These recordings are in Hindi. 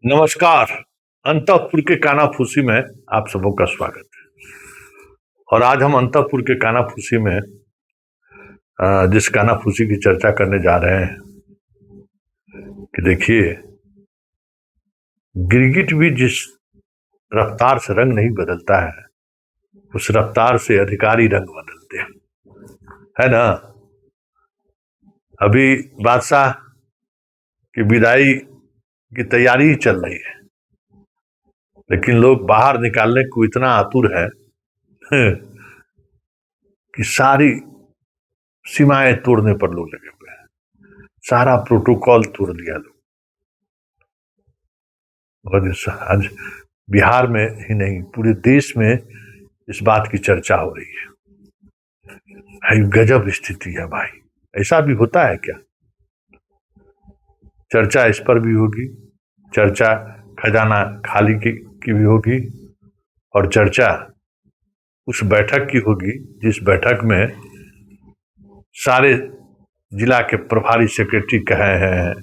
नमस्कार। अंतःपुर के कानाफूसी में आप सबों का स्वागत है। और आज हम अंतःपुर के कानाफूसी में जिस कानाफूसी की चर्चा करने जा रहे हैं कि देखिए, गिरगिट भी जिस रफ्तार से रंग नहीं बदलता है, उस रफ्तार से अधिकारी रंग बदलते हैं, है ना। अभी बादशाह की विदाई की तैयारी ही चल रही है, लेकिन लोग बाहर निकालने को इतना आतुर है कि सारी सीमाएं तोड़ने पर लोग लगे हुए हैं। सारा प्रोटोकॉल तोड़ दिया लोग। और आज बिहार में ही नहीं, पूरे देश में इस बात की चर्चा हो रही है। भाई गजब स्थिति है भाई। ऐसा भी होता है क्या? चर्चा इस पर भी होगी, चर्चा खजाना खाली की भी होगी, और चर्चा उस बैठक की होगी जिस बैठक में सारे जिला के प्रभारी सेक्रेटरी कहे हैं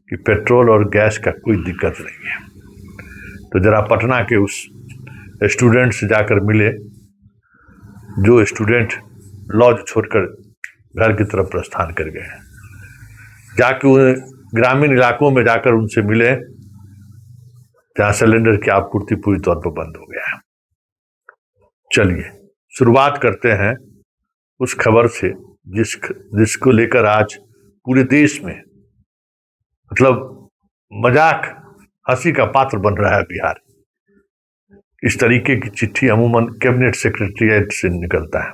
कि पेट्रोल और गैस का कोई दिक्कत नहीं है। तो जरा पटना के उस स्टूडेंट से जाकर मिले जो स्टूडेंट लॉज छोड़कर घर की तरफ प्रस्थान कर गए हैं। जाके उन ग्रामीण इलाकों में जाकर उनसे मिले जहां सिलेंडर की आपूर्ति पूरी तौर पर बंद हो गया है। चलिए शुरुआत करते हैं उस खबर से जिसको लेकर आज पूरे देश में मतलब मजाक हंसी का पात्र बन रहा है बिहार। इस तरीके की चिट्ठी अमूमन कैबिनेट सेक्रेटरीट से निकलता है,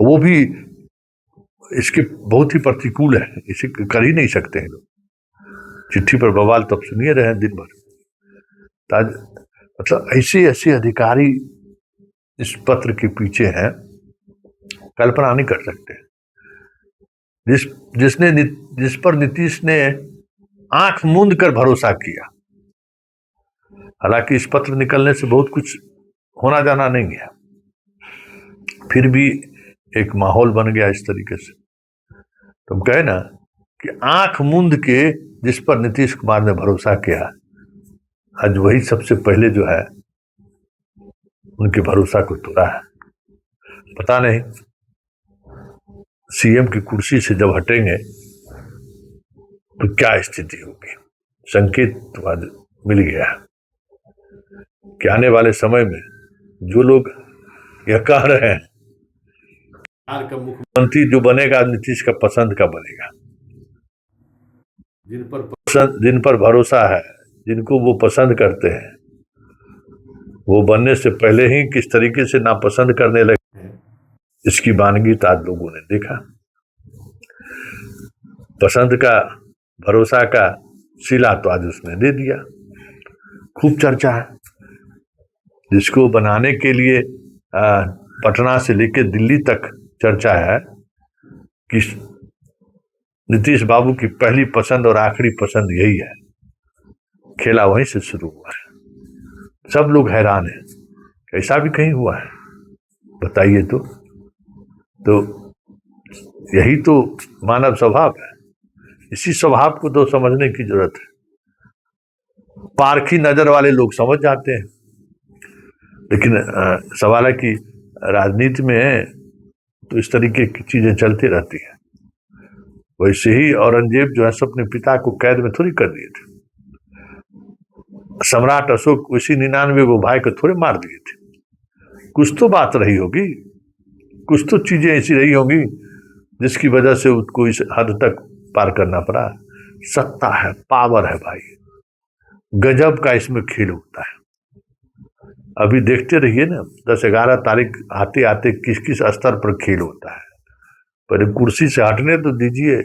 वो भी इसके बहुत ही प्रतिकूल है, इसे कर ही नहीं सकते हैं लोग। चिट्ठी पर बवाल तब सुनिए रहे हैं दिन भर। मतलब ऐसे ऐसे अधिकारी इस पत्र के पीछे हैं, कल्पना नहीं कर सकते। जिस पर नीतीश ने आंख मूंद कर भरोसा किया। हालांकि इस पत्र निकलने से बहुत कुछ होना जाना नहीं है, फिर भी एक माहौल बन गया इस तरीके से। तुम कहे ना कि आंख मूंद के जिस पर नीतीश कुमार ने भरोसा किया, आज वही सबसे पहले जो है उनके भरोसा को तोड़ा है। पता नहीं सीएम की कुर्सी से जब हटेंगे तो क्या स्थिति होगी। संकेत तो आज मिल गया है कि आने वाले समय में जो लोग यह कह रहे हैं बिहार का मुख्यमंत्री जो बनेगा नीतीश का पसंद का बनेगा, जिन पर भरोसा है, जिनको वो पसंद करते हैं, वो बनने से पहले ही किस तरीके से नापसंद करने लगे, इसकी वानगी तो आज लोगों ने देखा। पसंद का भरोसा का सिला तो आज उसने दे दिया। खूब चर्चा है, जिसको बनाने के लिए पटना से लेकर दिल्ली तक चर्चा है कि नीतीश बाबू की पहली पसंद और आखिरी पसंद यही है। खेला वहीं से शुरू हुआ है। सब लोग हैरान हैं, ऐसा भी कहीं हुआ है? बताइए तो यही तो मानव स्वभाव है। इसी स्वभाव को तो समझने की जरूरत है। पारखी नजर वाले लोग समझ जाते हैं, लेकिन सवाल है कि राजनीति में तो इस तरीके की चीजें चलती रहती हैं। वैसे ही औरंगजेब जो है अपने पिता को कैद में थोड़ी कर दिए थे। सम्राट अशोक उसी 99 वो भाई को थोड़े मार दिए थे। कुछ तो बात रही होगी, कुछ तो चीजें ऐसी रही होंगी जिसकी वजह से उसको इस हद तक पार करना पड़ा। सत्ता है, पावर है भाई, गजब का इसमें खेल होता है। अभी देखते रहिए ना, 10-11 तारीख आते आते किस किस स्तर पर खेल होता है। पहले कुर्सी से हटने तो दीजिए,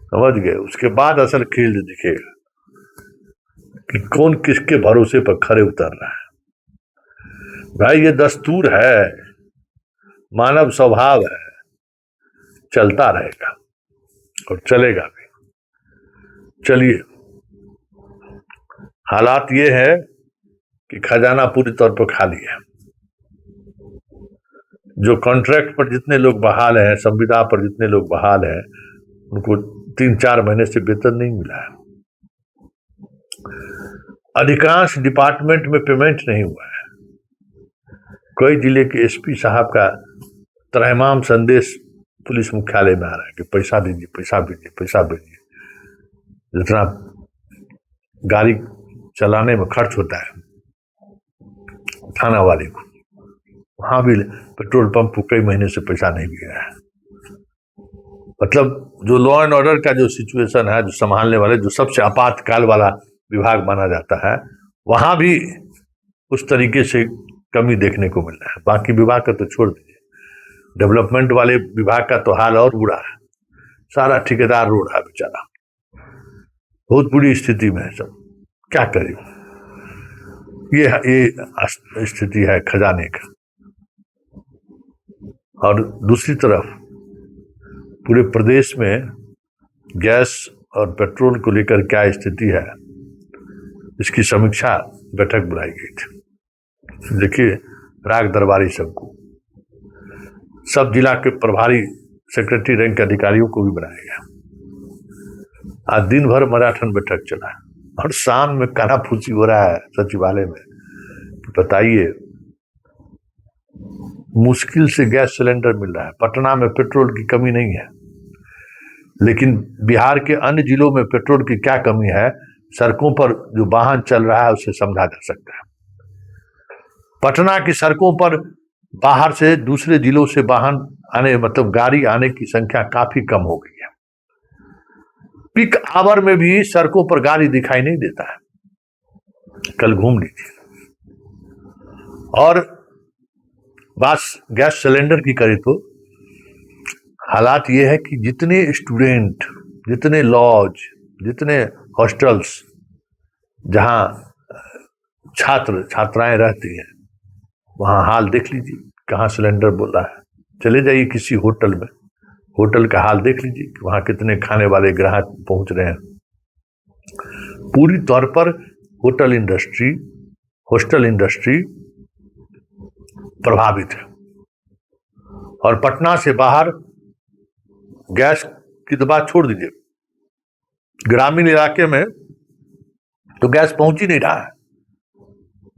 समझ गए, उसके बाद असल खेल दिखेगा कि कौन किसके भरोसे पर खड़े उतर रहा है। भाई ये दस्तूर है, मानव स्वभाव है, चलता रहेगा और चलेगा भी। चलिए, हालात ये है कि खजाना पूरी तौर पर खाली है। जो कॉन्ट्रैक्ट पर जितने लोग बहाल हैं, संविदा पर जितने लोग बहाल हैं, उनको 3-4 महीने से वेतन नहीं मिला है। अधिकांश डिपार्टमेंट में पेमेंट नहीं हुआ है। कई जिले के एसपी साहब का त्रैमाम संदेश पुलिस मुख्यालय में आ रहा है कि पैसा दीजिए, पैसा भेजिए, पैसा भेजिए। जितना गाड़ी चलाने में खर्च होता है थाना वाले को, वहां भी पेट्रोल पंप को कई महीने से पैसा नहीं गया है। मतलब जो लॉ एंड ऑर्डर का जो सिचुएशन है, जो संभालने वाले, जो सबसे आपातकाल वाला विभाग माना जाता है, वहां भी उस तरीके से कमी देखने को मिल रहा है। बाकी विभाग का तो छोड़ दीजिए, डेवलपमेंट वाले विभाग का तो हाल और बुरा है। सारा ठेकेदार रो रहा है बेचारा, बहुत बुरी स्थिति में है सब। क्या करें, ये स्थिति है खजाने का। और दूसरी तरफ पूरे प्रदेश में गैस और पेट्रोल को लेकर क्या स्थिति है, इसकी समीक्षा बैठक बुलाई गई थी। देखिए, राग दरबारी सबको, सब जिला के प्रभारी सेक्रेटरी रैंक के अधिकारियों को भी बनाया गया। आज दिन भर मैराथन बैठक चला और शाम में कानाफूसी हो रहा है सचिवालय में। बताइए, मुश्किल से गैस सिलेंडर मिल रहा है। पटना में पेट्रोल की कमी नहीं है, लेकिन बिहार के अन्य जिलों में पेट्रोल की क्या कमी है, सड़कों पर जो वाहन चल रहा है उससे समझा जा सकता है। पटना की सड़कों पर बाहर से दूसरे जिलों से वाहन आने, मतलब गाड़ी आने की संख्या काफी कम हो गई है। पीक आवर में भी सड़कों पर गाड़ी दिखाई नहीं देता है। कल घूम लीजिए। और बात गैस सिलेंडर की करें तो हालात ये है कि जितने स्टूडेंट, जितने लॉज, जितने हॉस्टल्स जहां छात्र छात्राएं रहती हैं, वहां हाल देख लीजिए कहाँ सिलेंडर बोल रहा है। चले जाइए किसी होटल में, होटल का हाल देख लीजिए कि वहां कितने खाने वाले ग्राहक पहुंच रहे हैं। पूरी तौर पर होटल इंडस्ट्री, हॉस्टल इंडस्ट्री प्रभावित है। और पटना से बाहर गैस की तो बात छोड़ दीजिए, ग्रामीण इलाके में तो गैस पहुंच ही नहीं रहा है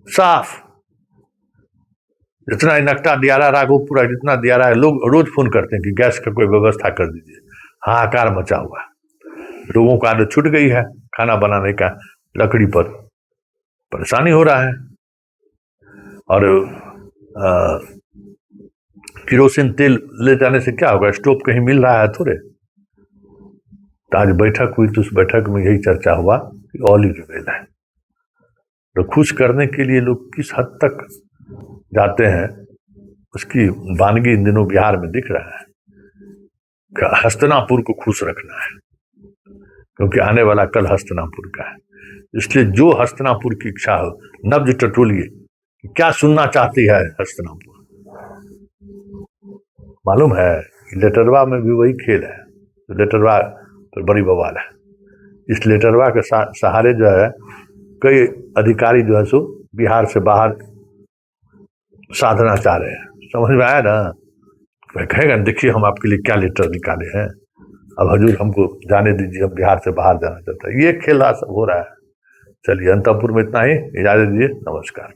साफ। जितना नकटा दियारा, राघोपुरा, जितना दियारा है, लोग रोज फोन करते हैं कि गैस का कोई व्यवस्था कर दीजिए। हाहाकार मचा हुआ, लोगों को आदत छूट गई है खाना बनाने का, लकड़ी पर परेशानी हो रहा है। और किरोसिन तेल ले जाने से क्या होगा, स्टोव कहीं मिल रहा है थोड़े। तो आज बैठक हुई तो उस बैठक में यही चर्चा हुआ कि ऑलिव ऑयल है, तो खुश करने के लिए लोग किस हद तक जाते हैं, उसकी वानगी इन दिनों बिहार में दिख रहा है। हस्तिनापुर को खुश रखना है, क्योंकि आने वाला कल हस्तिनापुर का है। इसलिए जो हस्तिनापुर की इच्छा हो, नब्ज टटोलिए, क्या सुनना चाहती है हस्तिनापुर। मालूम है लेटरवा में भी वही खेल है, तो लेटरवा तो बड़ी बवाल है। इस लेटरवा के सहारे जो है कई अधिकारी जो है सो बिहार से बाहर साधना चाह रहे हैं। समझ में आया ना? कहेगा देखिए हम आपके लिए क्या लेटर निकाले हैं, अब हजूर हमको जाने दीजिए, हम बिहार से बाहर जाना चाहता है। ये खेला सब हो रहा है। चलिए, अंतपुर में इतना ही, इजाजत दीजिए, नमस्कार।